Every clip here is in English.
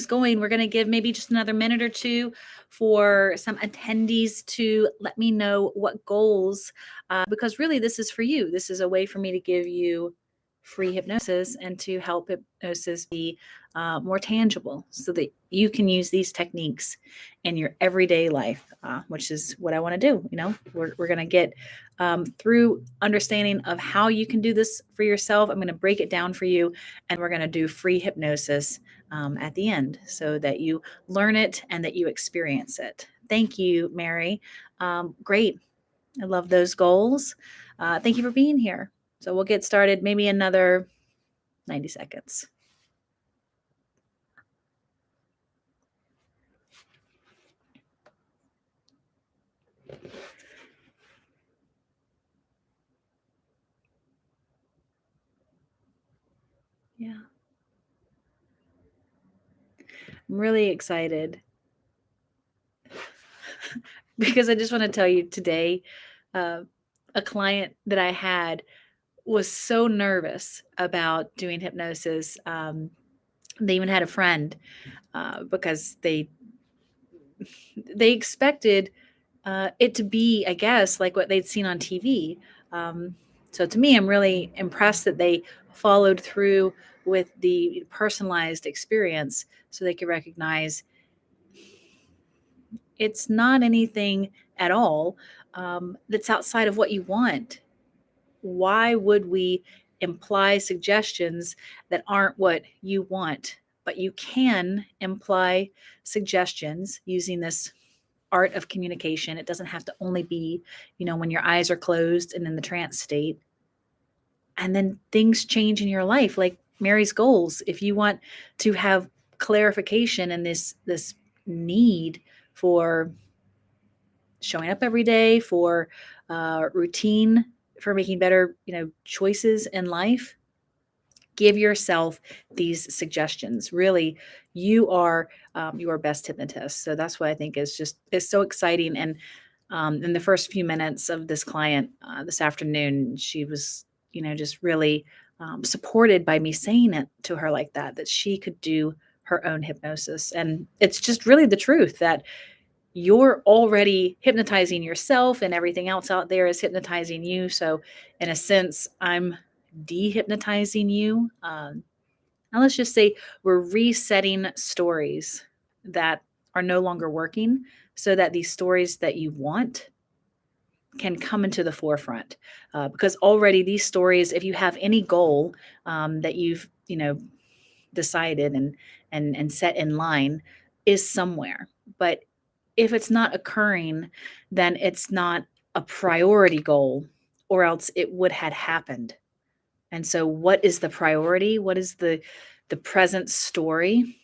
going, we're going to give maybe just another minute or two for some attendees to let me know what goals, because really this is for you. This is a way for me to give you free hypnosis and to help hypnosis be more tangible so that you can use these techniques in your everyday life, which is what I want to do. We're going to get through understanding of how you can do this for yourself. I'm going to break it down for you, and we're going to do free hypnosis at the end so that you learn it and that you experience it. Thank you, Mary. Great. I love those goals. Thank you for being here. So we'll get started maybe another 90 seconds. Yeah. I'm really excited because I just want to tell you today, a client that I had was so nervous about doing hypnosis. They even had a friend because they expected it to be, I guess, like what they'd seen on TV. So to me, I'm really impressed that they followed through with the personalized experience so they could recognize it's not anything at all that's outside of what you want. Why would we imply suggestions that aren't what you want? But you can imply suggestions using this art of communication. It doesn't have to only be, when your eyes are closed and in the trance state. And then things change in your life, like Mary's goals. If you want to have clarification and this need for showing up every day, for routine, for making better, choices in life, give yourself these suggestions. Really, you are your best hypnotist. So that's what I think is so exciting. And in the first few minutes of this client this afternoon, she was, just really supported by me saying it to her like that she could do her own hypnosis. And it's just really the truth that you're already hypnotizing yourself and everything else out there is hypnotizing you. So in a sense, I'm dehypnotizing you. Now let's just say we're resetting stories that are no longer working so that these stories that you want can come into the forefront. Because already these stories, if you have any goal that you've, decided and set in line, is somewhere. But if it's not occurring, then it's not a priority goal, or else it would have happened. And so what is the priority? What is the present story?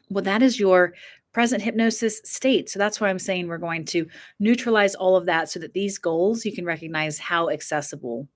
Well, that is your present hypnosis state. So that's why I'm saying we're going to neutralize all of that so that these goals, you can recognize how accessible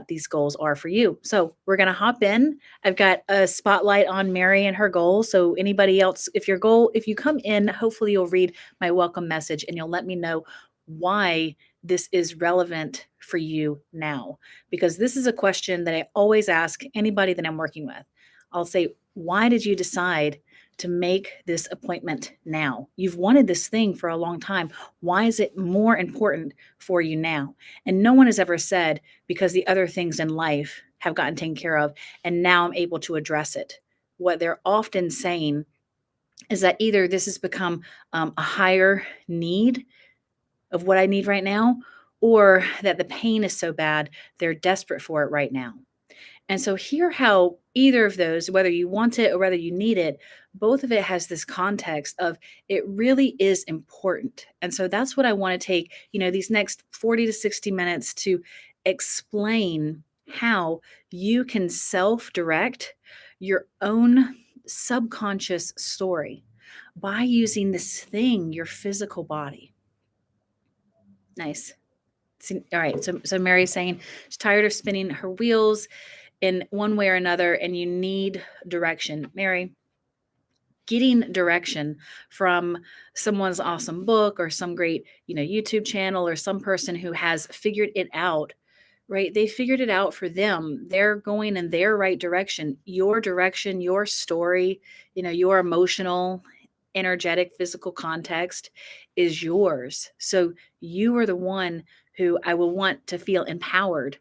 these goals are for you. So we're going to hop in. I've got a spotlight on Mary and her goal. So anybody else, if you come in, hopefully you'll read my welcome message and you'll let me know why this is relevant for you now. Because this is a question that I always ask anybody that I'm working with. I'll say, why did you decide to make this appointment now? You've wanted this thing for a long time. Why is it more important for you now? And no one has ever said, because the other things in life have gotten taken care of, and now I'm able to address it. What they're often saying is that either this has become a higher need of what I need right now, or that the pain is so bad, they're desperate for it right now. And so hear how either of those, whether you want it or whether you need it, both of it has this context of it really is important. And so that's what I want to take, these next 40 to 60 minutes to explain how you can self-direct your own subconscious story by using this thing, your physical body. Nice. All right. So Mary's saying she's tired of spinning her wheels in one way or another, and you need direction. Mary, getting direction from someone's awesome book or some great, YouTube channel or some person who has figured it out right? They figured it out for them. They're going in their right direction, your story, your emotional, energetic, physical context is yours. So you are the one who I will want to feel empowered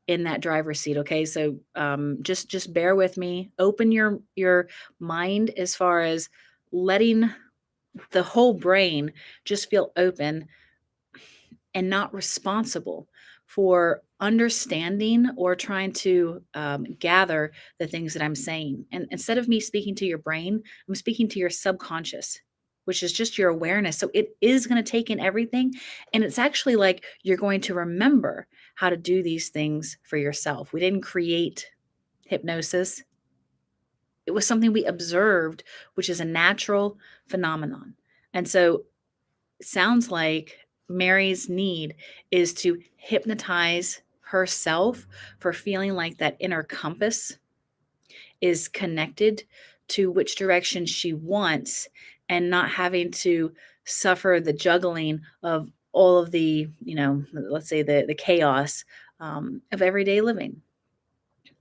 in that driver's seat. Okay, so just bear with me. Open your mind as far as letting the whole brain just feel open and not responsible for understanding or trying to gather the things that I'm saying. And instead of me speaking to your brain, I'm speaking to your subconscious, which is just your awareness. So it is going to take in everything. And it's actually like you're going to remember how to do these things for yourself. We didn't create hypnosis, it was something we observed, which is a natural phenomenon. And so sounds like Mary's need is to hypnotize herself for feeling like that inner compass is connected to which direction she wants and not having to suffer the juggling of all of the, let's say the chaos of everyday living.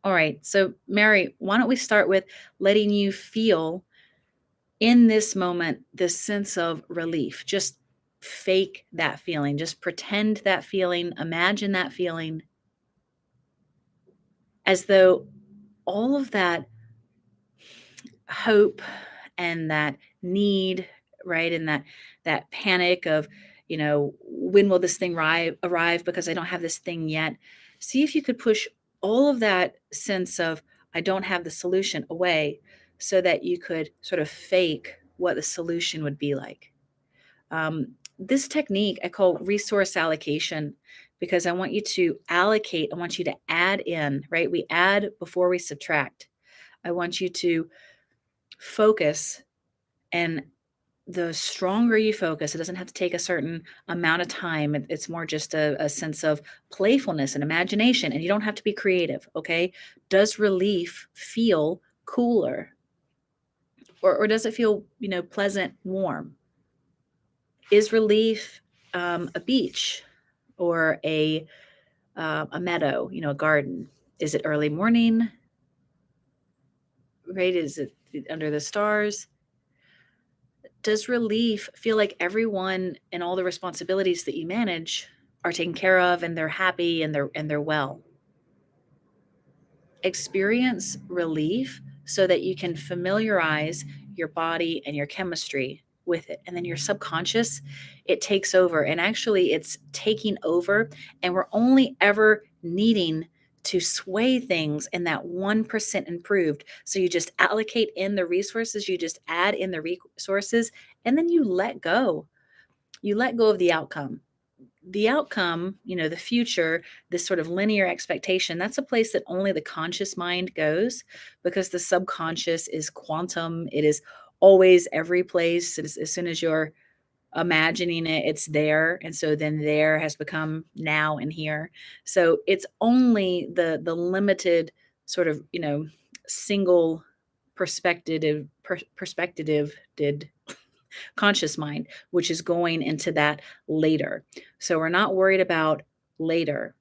All right. So, Mary, why don't we start with letting you feel in this moment, this sense of relief, just fake that feeling, just pretend that feeling, imagine that feeling as though all of that hope and that need, right? And that panic of, when will this thing arrive because I don't have this thing yet. See if you could push all of that sense of I don't have the solution away so that you could sort of fake what the solution would be like. This technique I call resource allocation because I want you to allocate, I want you to add in, right? We add before we subtract. I want you to focus, and the stronger you focus, it doesn't have to take a certain amount of time. It's more just a sense of playfulness and imagination, and you don't have to be creative, okay? Does relief feel cooler? Or does it feel, pleasant, warm? Is relief a beach or a meadow, a garden? Is it early morning, right? Is it under the stars? Does relief feel like everyone and all the responsibilities that you manage are taken care of and they're happy and they're well? Experience relief so that you can familiarize your body and your chemistry with it. And then your subconscious, it takes over. And actually, it's taking over. And we're only ever needing to sway things in that 1% improved. So you just allocate in the resources, you just add in the resources, and then you let go. You let go of the outcome. The outcome, the future, this sort of linear expectation, that's a place that only the conscious mind goes because the subconscious is quantum. It is always every place. As soon as you're imagining it, it's there. And so then there has become now and here. So it's only the limited sort of, single perspective did conscious mind, which is going into that later. So we're not worried about later.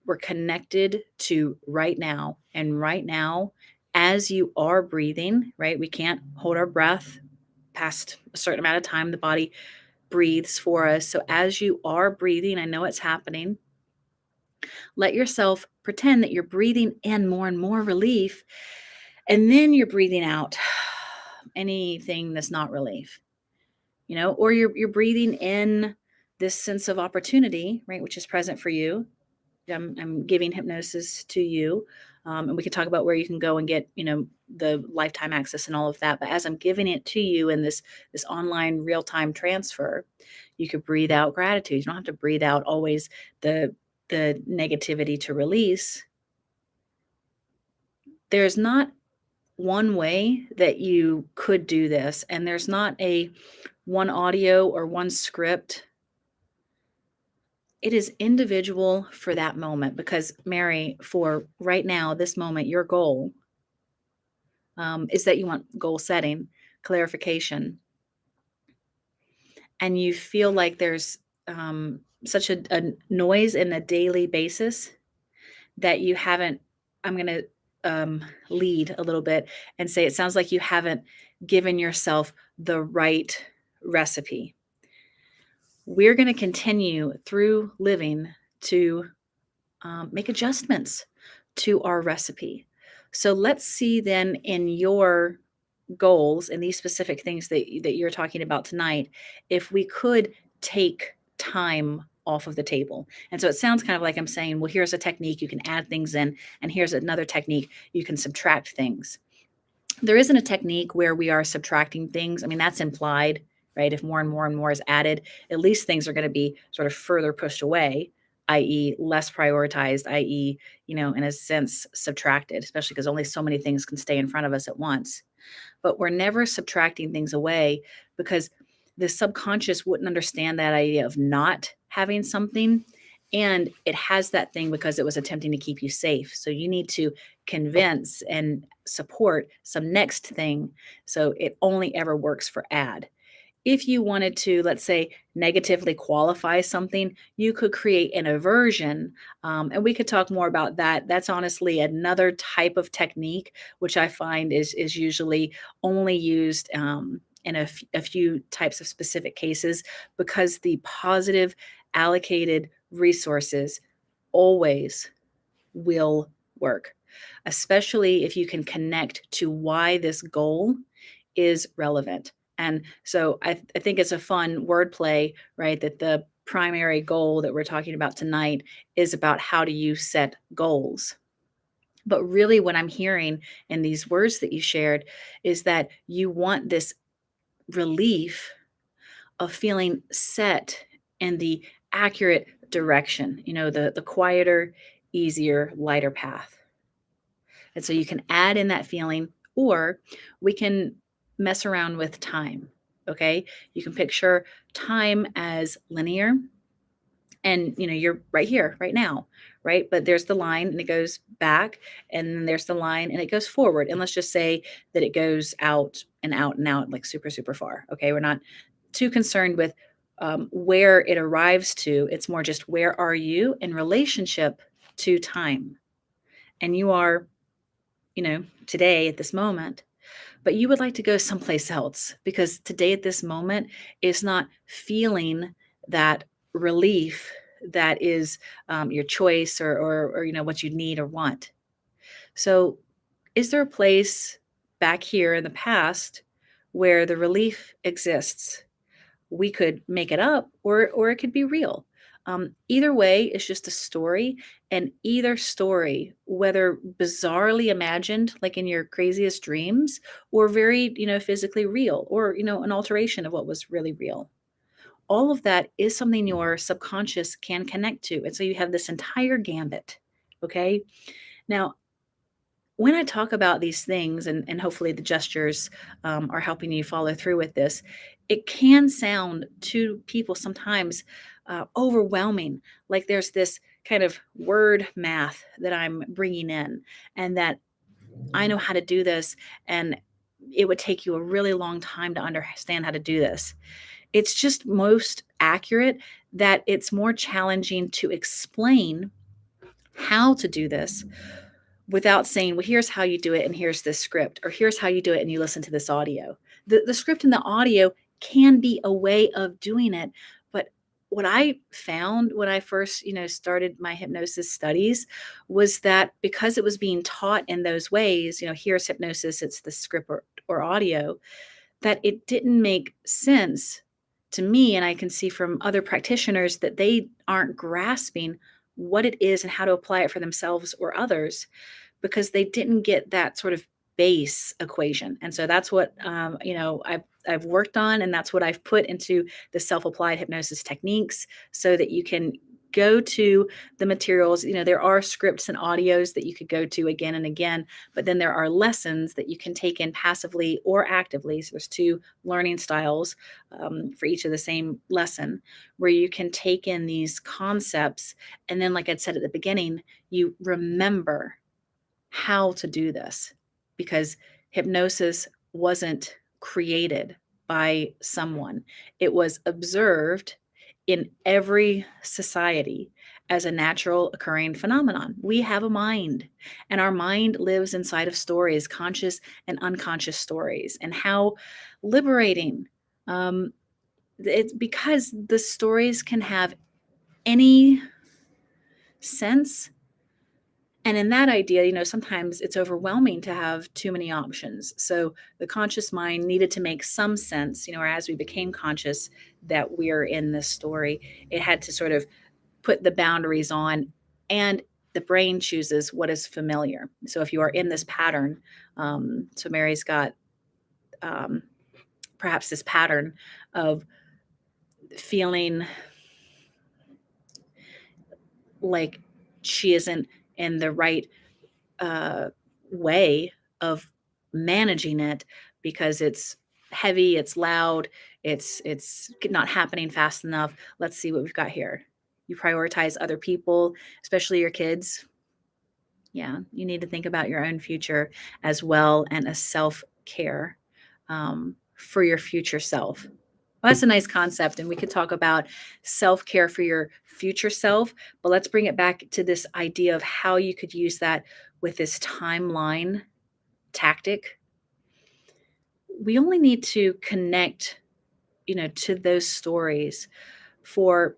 We're connected to right now. And right now, as you are breathing, right? We can't hold our breath past a certain amount of time. The body breathes for us. So as you are breathing, I know it's happening. Let yourself pretend that you're breathing in more and more relief. And then you're breathing out anything that's not relief. Or you're breathing in this sense of opportunity, right, which is present for you. I'm giving hypnosis to you, and we can talk about where you can go and get, the lifetime access and all of that. But as I'm giving it to you in this online real time transfer, you could breathe out gratitude. You don't have to breathe out always the negativity to release. There's not one way that you could do this, and there's not a one audio or one script. It is individual for that moment because, Mary, for right now, this moment, your goal is that you want goal setting, clarification, and you feel like there's such a noise in a daily basis. that you haven't, I'm going to lead a little bit and say, it sounds like you haven't given yourself the right recipe. We're going to continue through living to make adjustments to our recipe. So let's see then in your goals and these specific things that you're talking about tonight, if we could take time off of the table. And so it sounds kind of like I'm saying, well, here's a technique you can add things in, and here's another technique you can subtract things. There isn't a technique where we are subtracting things. I mean, that's implied, right? If more and more and more is added, at least things are going to be sort of further pushed away, i.e., less prioritized, i.e., in a sense, subtracted, especially because only so many things can stay in front of us at once. But we're never subtracting things away because the subconscious wouldn't understand that idea of not having something. And it has that thing because it was attempting to keep you safe. So you need to convince and support some next thing. So it only ever works for add. If you wanted to, let's say, negatively qualify something, you could create an aversion. And we could talk more about that. That's honestly another type of technique, which I find is usually only used in a few types of specific cases, because the positive allocated resources always will work, especially if you can connect to why this goal is relevant. And so I think it's a fun wordplay, right? That the primary goal that we're talking about tonight is about how do you set goals. But really, what I'm hearing in these words that you shared is that you want this relief of feeling set in the accurate direction, the quieter, easier, lighter path. And so you can add in that feeling, or we can mess around with time. Okay. You can picture time as linear, and you're right here, right now, right? But there's the line and it goes back, and then there's the line and it goes forward. And let's just say that it goes out and out and out, like super, super far. Okay. We're not too concerned with where it arrives to. It's more just where are you in relationship to time? And you are today at this moment, but you would like to go someplace else because today at this moment is not feeling that relief that is your choice, or what you need or want. So is there a place back here in the past where the relief exists? We could make it up, or it could be real. Either way, it's just a story, and either story, whether bizarrely imagined, like in your craziest dreams, or very, physically real, or an alteration of what was really real. All of that is something your subconscious can connect to, and so you have this entire gambit. Okay, now when I talk about these things, and hopefully the gestures are helping you follow through with this, it can sound to people sometimes overwhelming. Like there's this kind of word math that I'm bringing in, and that I know how to do this, and it would take you a really long time to understand how to do this. It's just most accurate that it's more challenging to explain how to do this without saying, well, here's how you do it, and here's this script, or here's how you do it, and you listen to this audio. The script and the audio can be a way of doing it. But what I found when I first, started my hypnosis studies was that because it was being taught in those ways, here's hypnosis, it's the script or audio, that it didn't make sense to me. And I can see from other practitioners that they aren't grasping what it is and how to apply it for themselves or others, because they didn't get that sort of base equation. And so that's what I've worked on, and that's what I've put into the self-applied hypnosis techniques, so that you can go to the materials. There are scripts and audios that you could go to again and again, but then there are lessons that you can take in passively or actively. So there's two learning styles for each of the same lesson, where you can take in these concepts, and then, like I said at the beginning, you remember how to do this, because hypnosis wasn't created by someone. It was observed in every society as a natural occurring phenomenon. We have a mind, and our mind lives inside of stories, conscious and unconscious stories, and how liberating. Um, it's because the stories can have any sense. And in that idea, sometimes it's overwhelming to have too many options. So the conscious mind needed to make some sense, or as we became conscious that we're in this story, it had to sort of put the boundaries on, and the brain chooses what is familiar. So if you are in this pattern, so Mary's got um, perhaps this pattern of feeling like she isn't in the right uh, way of managing it because it's heavy, it's loud, it's not happening fast enough. Let's see what we've got here. You prioritize other people, especially your kids. Yeah, you need to think about your own future as well, and a self-care for your future self. Well, that's a nice concept, and we could talk about self-care for your future self, but let's bring it back to this idea of how you could use that with this timeline tactic. We only need to connect, to those stories for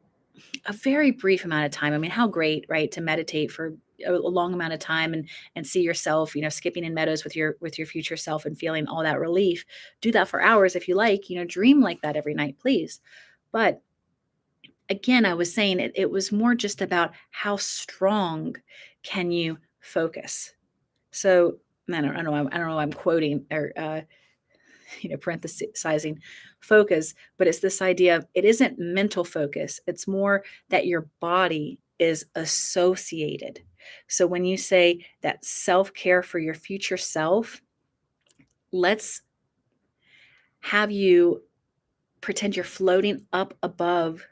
a very brief amount of time. I mean, how great, right, to meditate for a long amount of time and see yourself, skipping in meadows with your future self and feeling all that relief. Do that for hours if you like, dream like that every night, please. But again, I was saying it was more just about how strong can you focus. So I don't know why I'm quoting or parenthesizing focus, but it's this idea of it isn't mental focus. It's more that your body is associated. So when you say that self-care for your future self, let's have you pretend you're floating up above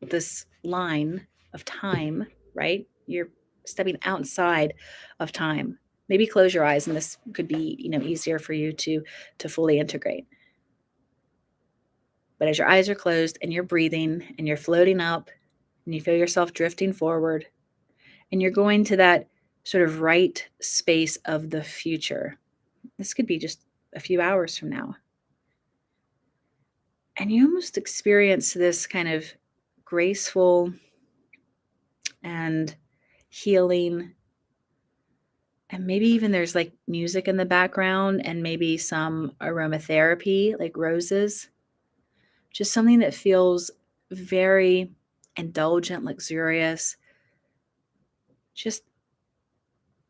this line of time, right? You're stepping outside of time. Maybe close your eyes, and this could be, easier for you to fully integrate. But as your eyes are closed and you're breathing and you're floating up and you feel yourself drifting forward and you're going to that sort of right space of the future. This could be just a few hours from now. And you almost experience this kind of graceful and healing. And maybe even there's like music in the background and maybe some aromatherapy, like roses. Just something that feels very indulgent, luxurious, just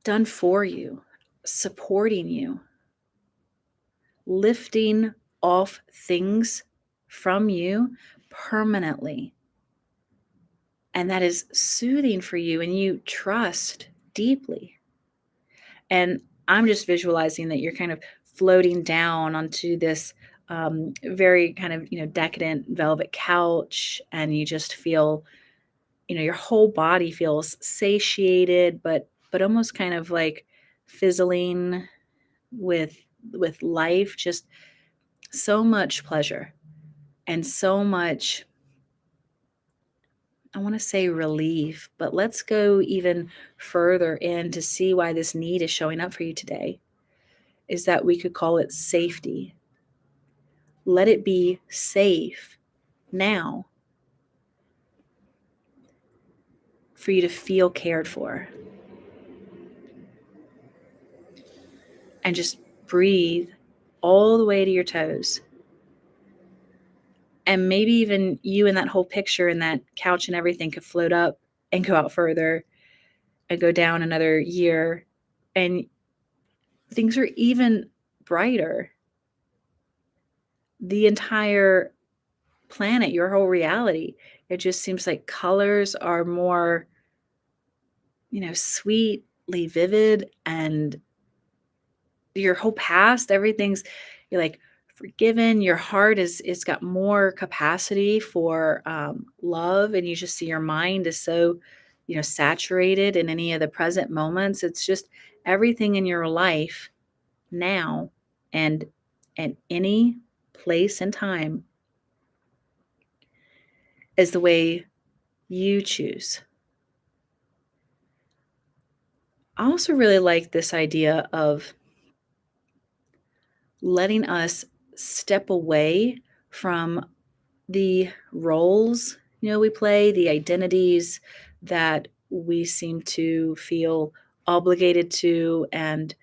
done for you, supporting you, lifting off things from you permanently. And that is soothing for you, and you trust deeply. And I'm just visualizing that you're kind of floating down onto this very kind of, decadent velvet couch, and you just feel, your whole body feels satiated, but almost kind of like fizzling with life, just so much pleasure and so much, I want to say relief, but let's go even further in to see why this need is showing up for you today, is that we could call it safety. Let it be safe now for you to feel cared for. And just breathe all the way to your toes. And maybe even you and that whole picture and that couch and everything could float up and go out further and go down another year. And things are even brighter. The entire planet, your whole reality, it just seems like colors are more, sweetly vivid, and your whole past, you're like forgiven. Your heart is got more capacity for love, and you just see your mind is so, saturated in any of the present moments. It's just everything in your life now and any place and time is the way you choose. I also really like this idea of letting us step away from the roles, we play, the identities that we seem to feel obligated to, and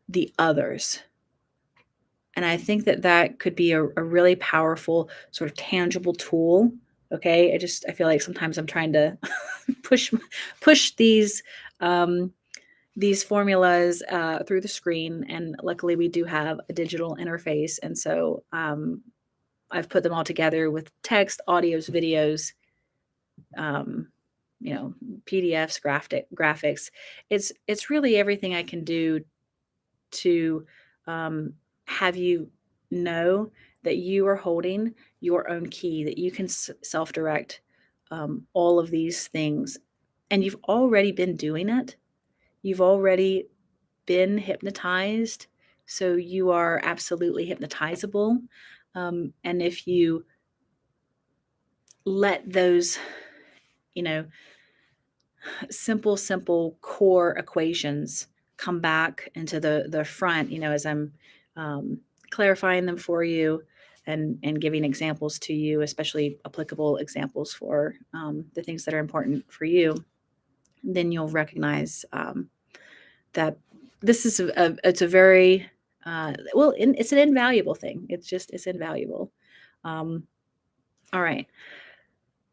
the others. And I think that that could be a really powerful, sort of tangible tool. Okay. I feel like sometimes I'm trying to push, push um, these formulas through the screen. And luckily, we do have a digital interface. And so I've put them all together with text, audios, videos, um, you know, PDFs, graphics. It's really everything I can do to um, have you know that you are holding your own key, that you can self-direct all of these things, and you've already been doing it. You've already been hypnotized, so you are absolutely hypnotizable. And if you let those, you know, simple core equations come back into the front, as I'm um, clarifying them for you and giving examples to you, especially applicable examples for the things that are important for you, then you'll recognize that this is it's a very it's an invaluable thing. It's invaluable. Um, all right.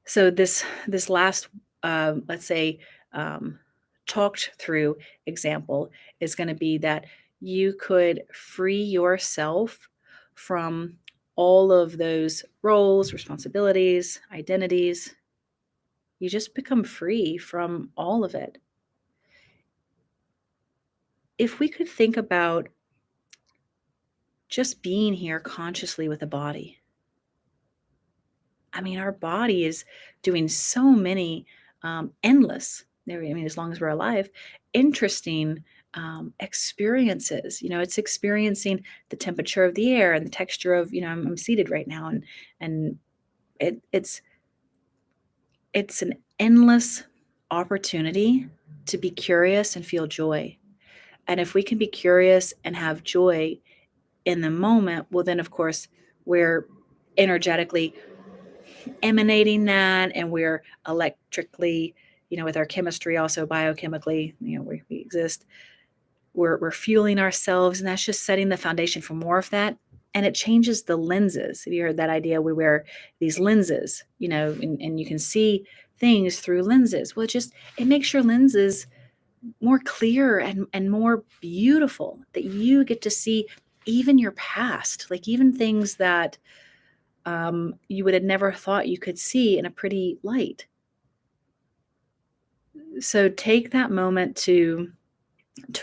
So this last, let's say, um, talked through example is going to be that you could free yourself from all of those roles, responsibilities, identities. You just become free from all of it. If we could think about just being here consciously with the body, I mean, our body is doing so many endless, as long as we're alive, interesting experiences. It's experiencing the temperature of the air and the texture of, I'm seated right now, and it's an endless opportunity to be curious and feel joy. And if we can be curious and have joy in the moment, well, then of course we're energetically emanating that, and we're electrically, with our chemistry, also biochemically, we exist, we're fueling ourselves, and that's just setting the foundation for more of that. And it changes the lenses. Have you heard that idea? We wear these lenses, and you can see things through lenses. Well, it makes your lenses more clear and more beautiful, that you get to see even your past, like even things that you would have never thought you could see in a pretty light. So take that moment to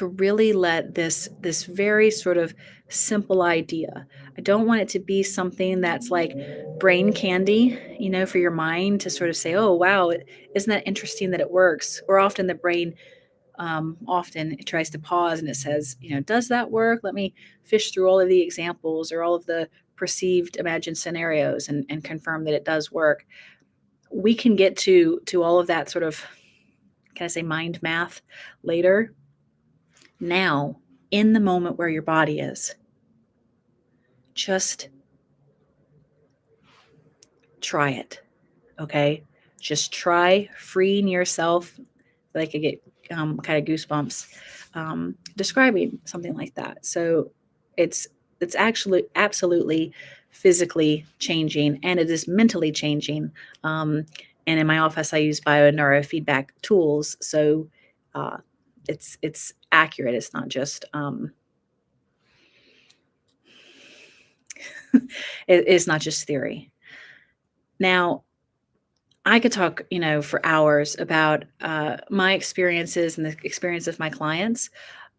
really let this very sort of simple idea. I don't want it to be something that's like brain candy, for your mind to sort of say, "Oh, wow, isn't that interesting that it works?" Or often the brain often it tries to pause and it says, "Does that work? Let me fish through all of the examples or all of the perceived imagined scenarios and confirm that it does work." We can get to all of that sort of, can I say, mind math later. Now, in the moment where your body is, just try it. Okay, just try freeing yourself. Like I get kind of goosebumps describing something like that. So it's actually absolutely physically changing, and it is mentally changing. And in my office, I use bio-neurofeedback tools, so uh, it's accurate. It's not just it's not just theory. Now, I could talk, for hours about my experiences and the experience of my clients,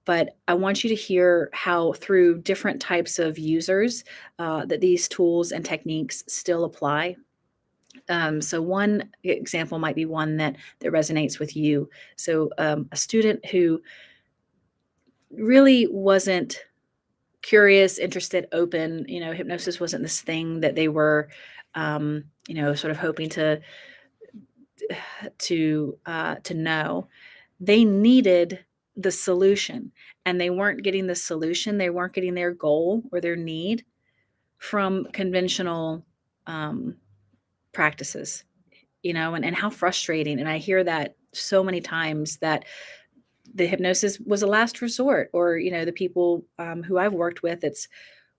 but I want you to hear how through different types of users that these tools and techniques still apply. So one example might be one that resonates with you. So a student who really wasn't curious, interested, open, hypnosis wasn't this thing that they were, sort of hoping to know. They needed the solution, and they weren't getting the solution. They weren't getting their goal or their need from conventional um, practices, and how frustrating. And I hear that so many times, that the hypnosis was a last resort, or, the people who I've worked with, it's,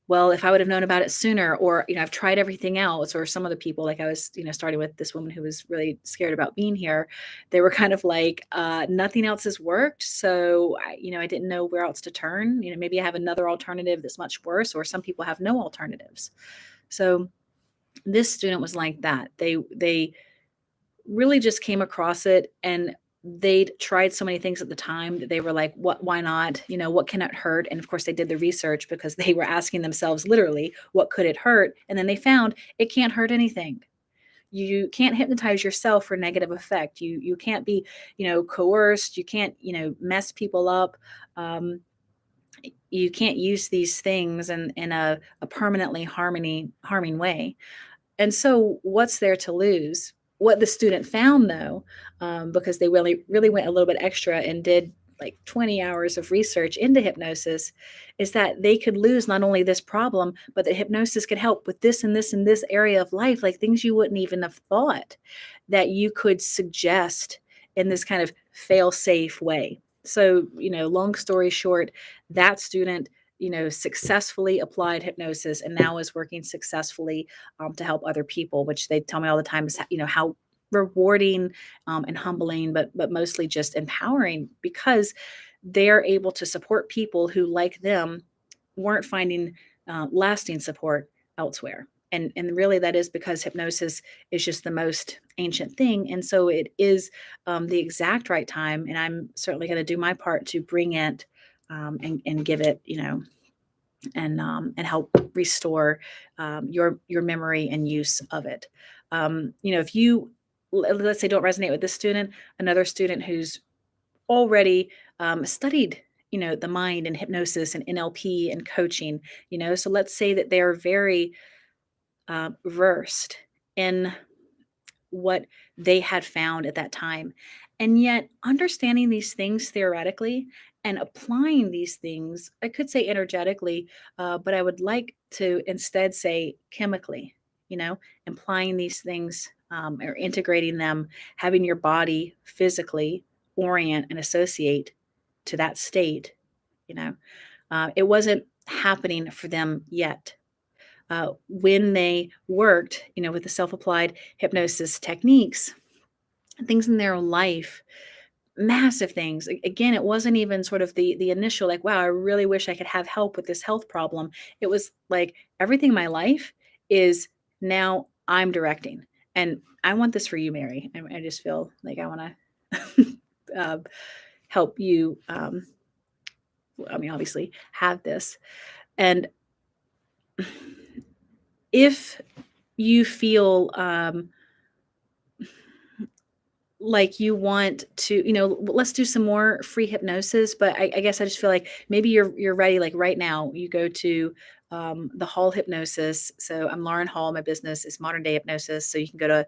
well, if I would have known about it sooner, or, I've tried everything else. Or some of the people, like I was, starting with this woman who was really scared about being here. They were kind of like, nothing else has worked. So I didn't know where else to turn. Maybe I have another alternative that's much worse, or some people have no alternatives. So this student was like that. They really just came across it, and they'd tried so many things at the time that they were like, what, why not? What can it hurt? And of course they did the research, because they were asking themselves literally, what could it hurt? And then they found it can't hurt anything. You can't hypnotize yourself for negative effect. You can't be, coerced. You can't, mess people up. You can't use these things in a permanently harming way. And so what's there to lose? What the student found, though, because they really went a little bit extra and did like 20 hours of research into hypnosis, is that they could lose not only this problem, but that hypnosis could help with this and this and this area of life, like things you wouldn't even have thought that you could suggest in this kind of fail-safe way. So, long story short, that student, successfully applied hypnosis, and now is working successfully to help other people, which they tell me all the time is, how rewarding and humbling, but mostly just empowering, because they're able to support people who, like them, weren't finding lasting support elsewhere. And really, that is because hypnosis is just the most ancient thing. And so it is the exact right time. And I'm certainly going to do my part to bring it and give it, and help restore your memory and use of it. If you, let's say, don't resonate with this student, another student who's already studied, the mind and hypnosis and NLP and coaching, so let's say that they're very versed in what they had found at that time. And yet, understanding these things theoretically and applying these things, I could say energetically, but I would like to instead say chemically, applying these things or integrating them, having your body physically orient and associate to that state. It wasn't happening for them yet. When they worked, with the self-applied hypnosis techniques, things in their life, massive things. Again, it wasn't even sort of the initial, like, wow, I really wish I could have help with this health problem. It was like, everything in my life is now I'm directing. And I want this for you, Mary. I just feel like I want to help you. Obviously, have this. And if you feel like you want to, let's do some more free hypnosis. But I guess I just feel like maybe you're ready. Like right now, you go to the Hall Hypnosis. So I'm Lauren Hall. My business is Modern Day Hypnosis. So you can go to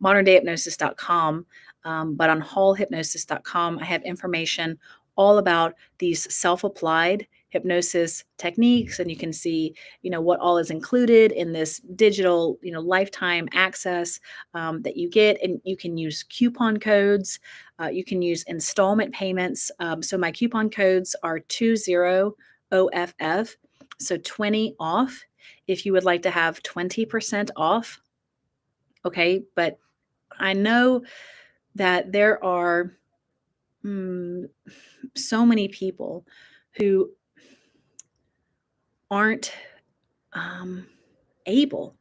moderndayhypnosis.com. But on hallhypnosis.com, I have information all about these self-applied hypnosis techniques, and you can see, what all is included in this digital, lifetime access that you get. And you can use coupon codes. You can use installment payments. So my coupon codes are 20OFF, so 20 off. If you would like to have 20% off, okay. But I know that there are so many people who aren't able,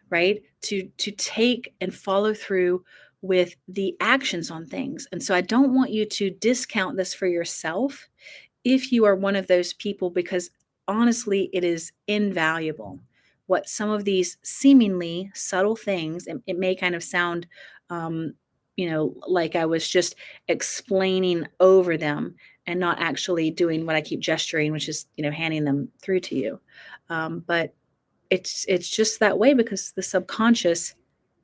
right, to take and follow through with the actions on things. And so I don't want you to discount this for yourself if you are one of those people, because honestly, it is invaluable. What some of these seemingly subtle things, it may kind of sound, like I was just explaining over them and not actually doing what I keep gesturing, which is, handing them through to you. But it's just that way, because the subconscious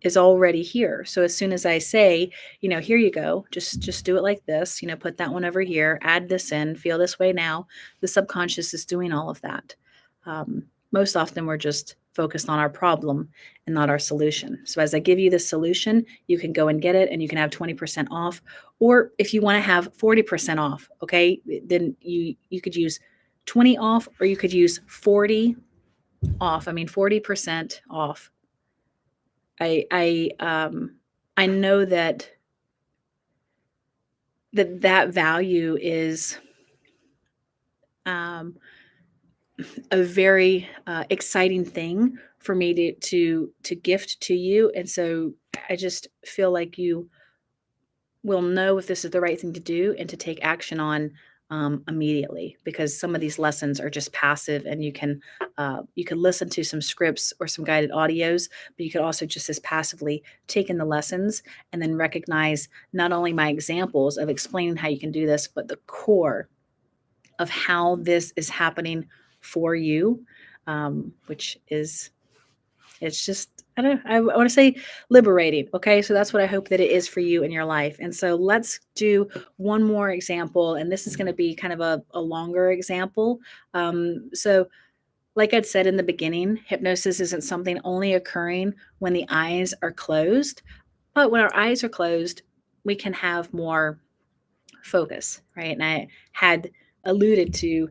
is already here. So as soon as I say, here you go, just do it like this, put that one over here, add this in, feel this way now, the subconscious is doing all of that. Most often we're just focused on our problem and not our solution. So as I give you the solution, you can go and get it and you can have 20% off. Or if you want to have 40% off, okay, then you could use 20 off, or you could use 40 off. 40% off. I know that value is a very exciting thing for me to gift to you, and so I just feel like you will know if this is the right thing to do and to take action on immediately, because some of these lessons are just passive, and you can listen to some scripts or some guided audios, but you could also just as passively take in the lessons and then recognize not only my examples of explaining how you can do this, but the core of how this is happening for you, which is, it's just, I want to say liberating. Okay. So that's what I hope that it is for you in your life. And so let's do one more example. And this is going to be kind of a longer example. So like I'd said in the beginning, hypnosis isn't something only occurring when the eyes are closed, but when our eyes are closed, we can have more focus, right? And I had alluded to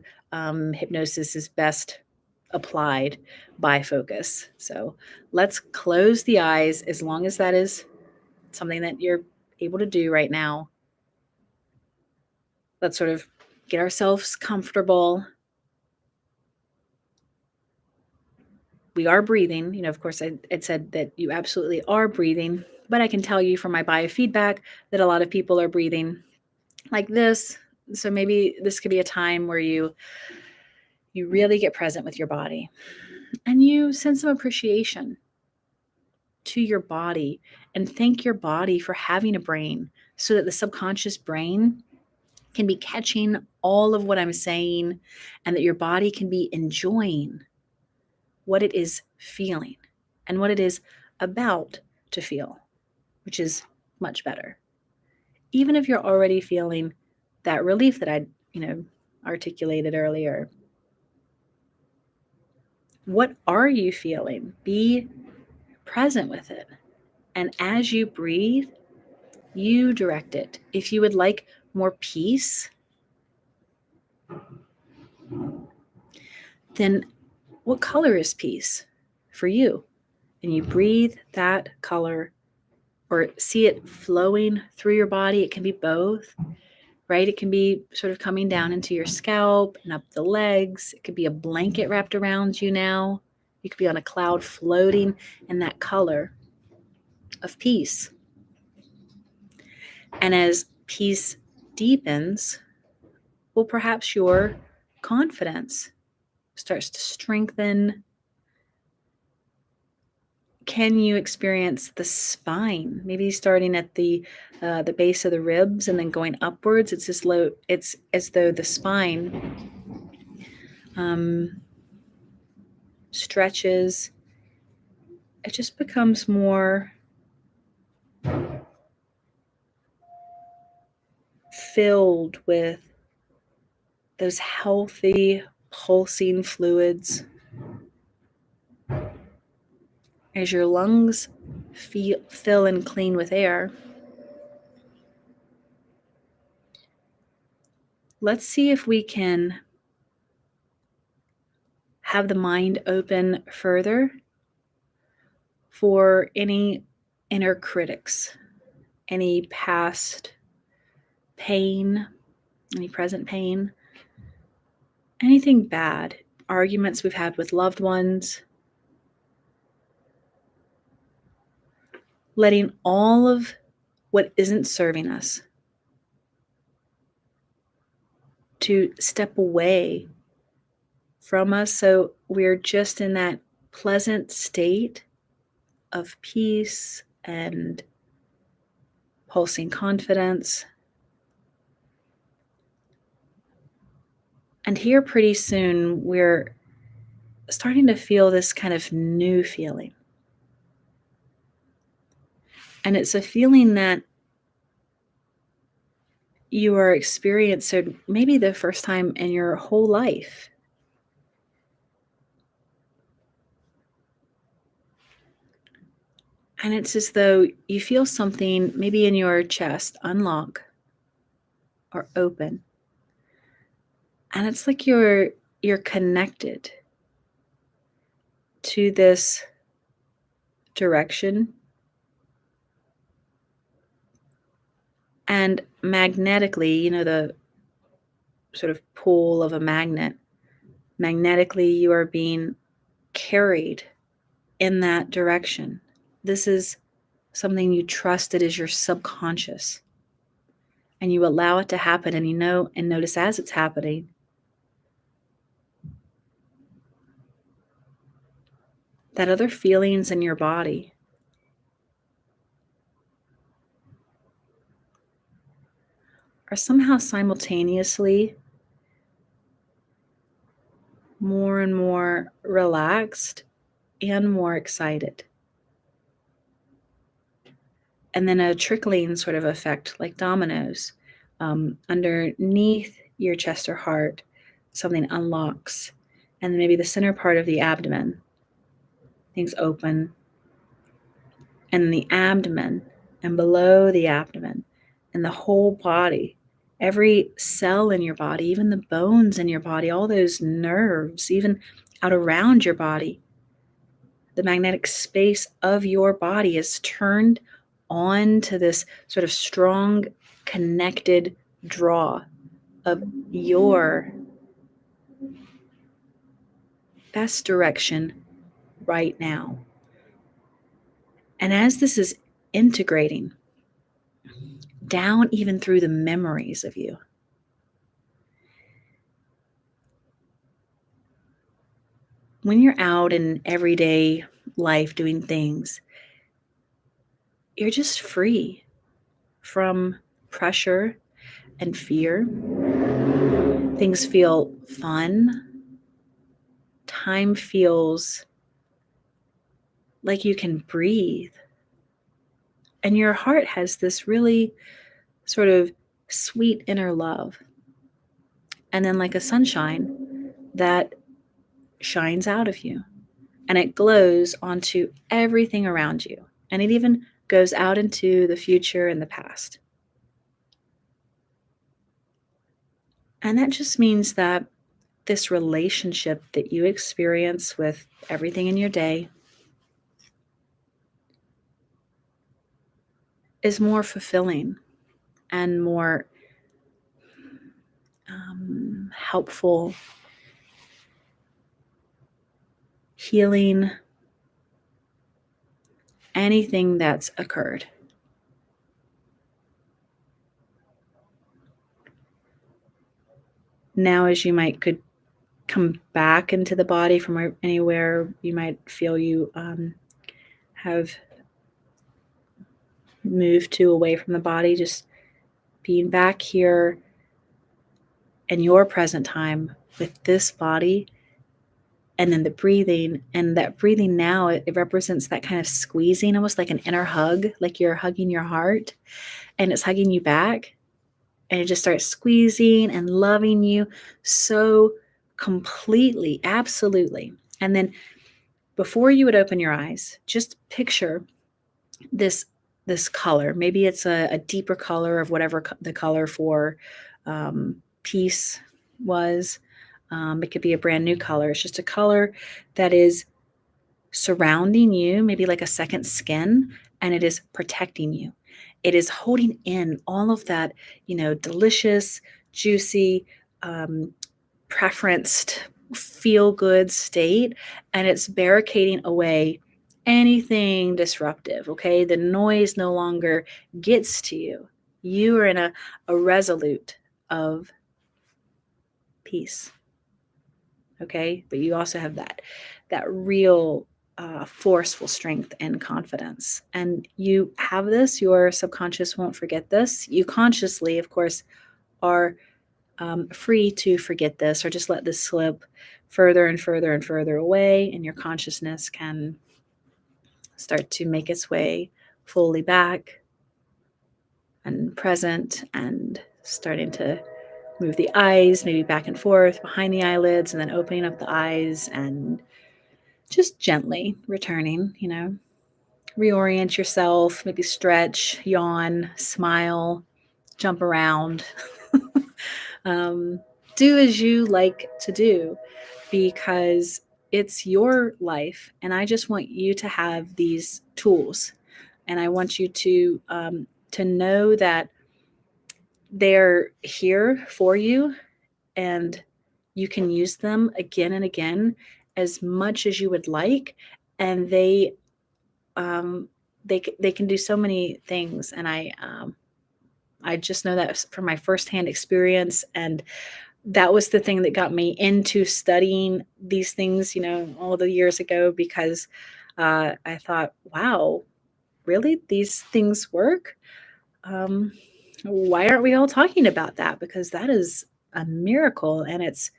hypnosis is best applied by focus. So let's close the eyes, as long as that is something that you're able to do right now. Let's sort of get ourselves comfortable. We are breathing. Of course, it said that you absolutely are breathing, but I can tell you from my biofeedback that a lot of people are breathing like this. So maybe this could be a time where you really get present with your body and you send some appreciation to your body and thank your body for having a brain, so that the subconscious brain can be catching all of what I'm saying, and that your body can be enjoying what it is feeling and what it is about to feel, which is much better. Even if you're already feeling that relief that I, articulated earlier. What are you feeling? Be present with it. And as you breathe, you direct it. If you would like more peace, then what color is peace for you? And you breathe that color, or see it flowing through your body. It can be both, right? It can be sort of coming down into your scalp and up the legs. It could be a blanket wrapped around you now. You could be on a cloud floating in that color of peace. And as peace deepens, well, perhaps your confidence starts to strengthen. Can you experience the spine? Maybe starting at the base of the ribs and then going upwards. It's as though the spine stretches. It just becomes more filled with those healthy pulsing fluids. As your lungs fill and clean with air, let's see if we can have the mind open further for any inner critics, any past pain, any present pain, anything bad, arguments we've had with loved ones. Letting all of what isn't serving us to step away from us, so we're just in that pleasant state of peace and pulsing confidence. And here pretty soon we're starting to feel this kind of new feeling. And it's a feeling that you are experiencing maybe the first time in your whole life. And it's as though you feel something maybe in your chest unlock or open. And it's like you're connected to this direction. And magnetically, the sort of pull of a magnet, magnetically you are being carried in that direction. This is something you trusted as your subconscious. And you allow it to happen, and and notice as it's happening that other feelings in your body are somehow simultaneously more and more relaxed and more excited. And then a trickling sort of effect like dominoes. Underneath your chest or heart, something unlocks. And then maybe the center part of the abdomen, things open. And the abdomen, and below the abdomen, and the whole body, every cell in your body, even the bones in your body, all those nerves, even out around your body, the magnetic space of your body is turned on to this sort of strong, connected draw of your best direction right now. And as this is integrating down even through the memories of you, when you're out in everyday life doing things, you're just free from pressure and fear. Things feel fun. Time feels like you can breathe. And your heart has this really sort of sweet inner love. And then, like a sunshine that shines out of you, and it glows onto everything around you. And it even goes out into the future and the past. And that just means that this relationship that you experience with everything in your day is more fulfilling and more helpful, healing anything that's occurred. Now, as you could come back into the body from anywhere you might feel you have moved to away from the body, just being back here in your present time with this body, and then the breathing. And that breathing now, it represents that kind of squeezing, almost like an inner hug, like you're hugging your heart and it's hugging you back. And it just starts squeezing and loving you so completely, absolutely. And then before you would open your eyes, just picture this color. Maybe it's a deeper color of whatever the color for peace was. It could be a brand new color. It's just a color that is surrounding you, maybe like a second skin, and it is protecting you. It is holding in all of that, delicious, juicy, preferenced, feel-good state, and it's barricading away anything disruptive, okay? The noise no longer gets to you. You are in a resolute of peace, okay? But you also have that real forceful strength and confidence. And you have this. Your subconscious won't forget this. You consciously, of course, are free to forget this or just let this slip further and further and further away, and your consciousness can start to make its way fully back and present, and starting to move the eyes maybe back and forth behind the eyelids, and then opening up the eyes and just gently returning, reorient yourself, maybe stretch, yawn, smile, jump around. um, do as you like to do, because it's your life. And I just want you to have these tools. And I want you to know that they're here for you, and you can use them again and again as much as you would like. And um, they can do so many things. And I just know that from my firsthand experience. And that was the thing that got me into studying these things, all the years ago, because I thought, wow, really, these things work? Um, why aren't we all talking about that? Because that is a miracle, and it's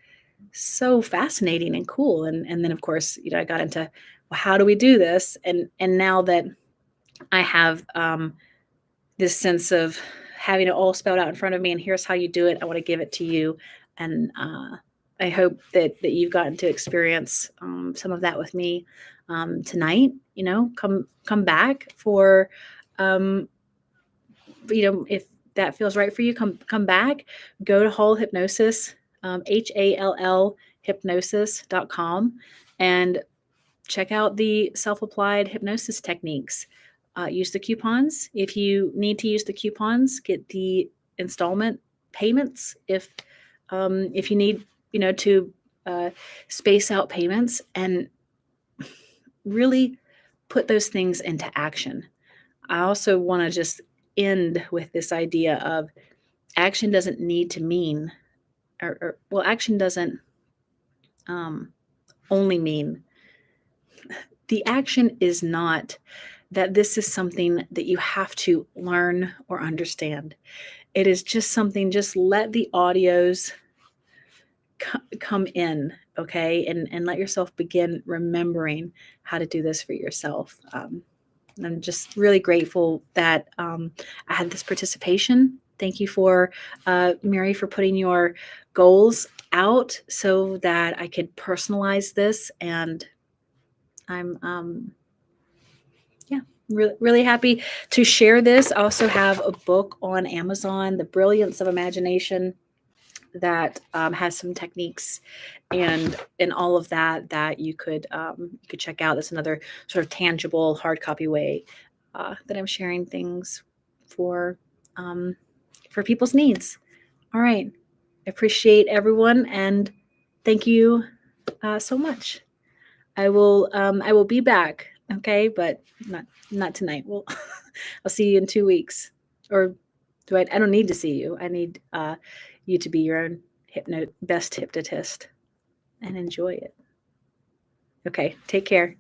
so fascinating and cool. And then of course, I got into, well, how do we do this? And now that I have this sense of having it all spelled out in front of me, and here's how you do it, I want to give it to you. And I hope that you've gotten to experience some of that with me tonight. Come back for if that feels right for you, come back. Go to Hall Hypnosis, HALL hypnosis.com, and check out the self-applied hypnosis techniques. Use the coupons. If you need to use the coupons, get the installment payments. If you need, to space out payments, and really put those things into action. I also want to just end with this idea of action doesn't need to mean, well, action doesn't only mean, the action is not that this is something that you have to learn or understand. It is just something, just let the audios come in, okay? And let yourself begin remembering how to do this for yourself. I'm just really grateful that I had this participation. Thank you for Mary, for putting your goals out so that I could personalize this. And I'm really happy to share this. I also have a book on Amazon, The Brilliance of Imagination, that has some techniques and all of that you could check out. That's another sort of tangible hard copy way that I'm sharing things for people's needs. All right, I appreciate everyone, and thank you so much. I will be back, okay, but not tonight. Well, I'll see you in 2 weeks. Or I don't need to see you. I need you to be your own best hypnotist, and enjoy it. Okay, take care.